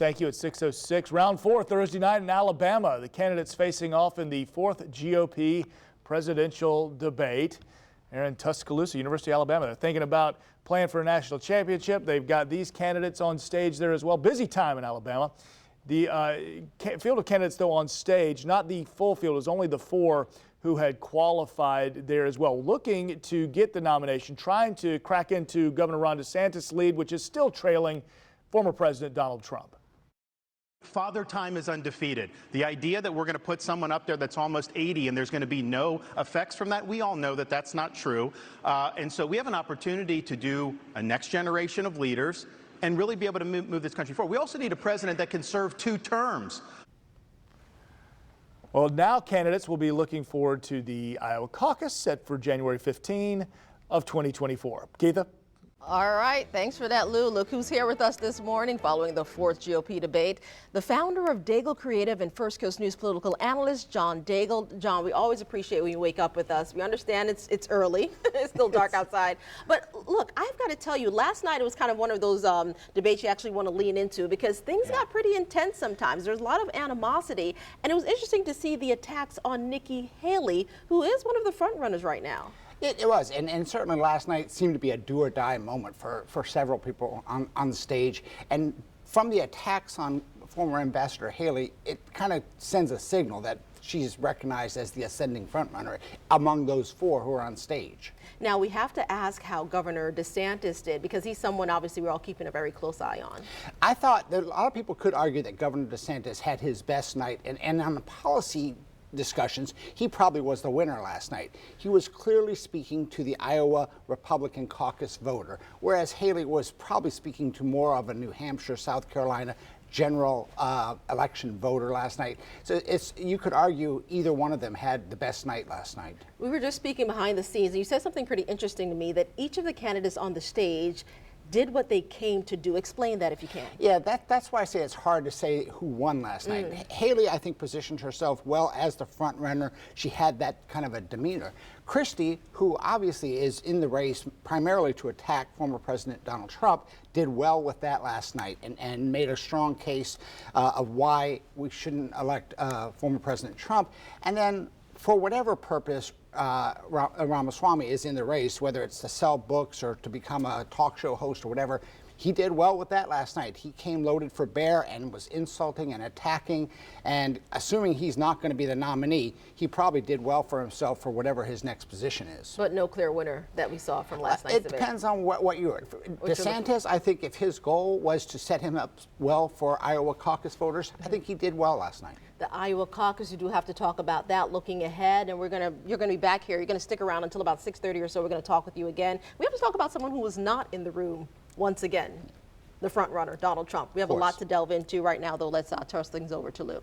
Thank you. At 6:06, round 4 Thursday night in Alabama. The candidates facing off in the 4th GOP presidential debate. They're in Tuscaloosa, University of Alabama. They're thinking about playing for a national championship. They've got these candidates on stage there as well. Busy time in Alabama. The field of candidates, though, on stage, not the full field. It was only the 4 who had qualified there as well, looking to get the nomination, trying to crack into Governor Ron DeSantis' lead, which is still trailing former President Donald Trump. Father Time is undefeated. The idea that we're going to put someone up there that's almost 80 and there's going to be no effects from that, we all know that that's not true. And so we have an opportunity to do a next generation of leaders and really be able to move this country forward. We also need a president that can serve 2 terms. Well, now candidates will be looking forward to the Iowa caucus set for January 15 of 2024. Keitha? All right, thanks for that, Lou. Look who's here with us this morning following the 4th GOP debate. The founder of Daigle Creative and First Coast News political analyst, John Daigle. John, we always appreciate when you wake up with us. We understand it's early. It's still dark outside. But look, I've got to tell you, last night it was kind of one of those debates you actually want to lean into because things got pretty intense sometimes. There's a lot of animosity. And it was interesting to see the attacks on Nikki Haley, who is one of the front runners right now. It was, and certainly last night seemed to be a do-or-die moment for several people on the stage. And from the attacks on former Ambassador Haley, it kind of sends a signal that she's recognized as the ascending frontrunner among those 4 who are on stage. Now, we have to ask how Governor DeSantis did, because he's someone obviously we're all keeping a very close eye on. I thought that a lot of people could argue that Governor DeSantis had his best night, and on the policy discussions, he probably was the winner last night. He was clearly speaking to the Iowa Republican caucus voter, whereas Haley was probably speaking to more of a New Hampshire, South Carolina general election voter last night. So you could argue either one of them had the best night last night. We were just speaking behind the scenes, and you said something pretty interesting to me, that each of the candidates on the stage did what they came to do. Explain that if you can. Yeah, that's why I say it's hard to say who won last night. Haley, I think, positioned herself well as the front runner. She had that kind of a demeanor. Christie, who obviously is in the race primarily to attack former President Donald Trump, did well with that last night and made a strong case of why we shouldn't elect former President Trump. And then, for whatever purpose Ramaswamy is in the race, whether it's to sell books or to become a talk show host or whatever, he did well with that last night. He came loaded for bear and was insulting and attacking, and assuming he's not going to be the nominee, he probably did well for himself for whatever his next position is. But no clear winner that we saw from last night's debate. It depends on what you are. DeSantis, I think if his goal was to set him up well for Iowa caucus voters, I think he did well last night. The Iowa caucus, you do have to talk about that looking ahead, and you're gonna be back here. You're gonna stick around until about 6:30 or so. We're gonna talk with you again. We have to talk about someone who was not in the room once again, the front runner, Donald Trump. We have a lot to delve into right now, though. Let's toss things over to Lou.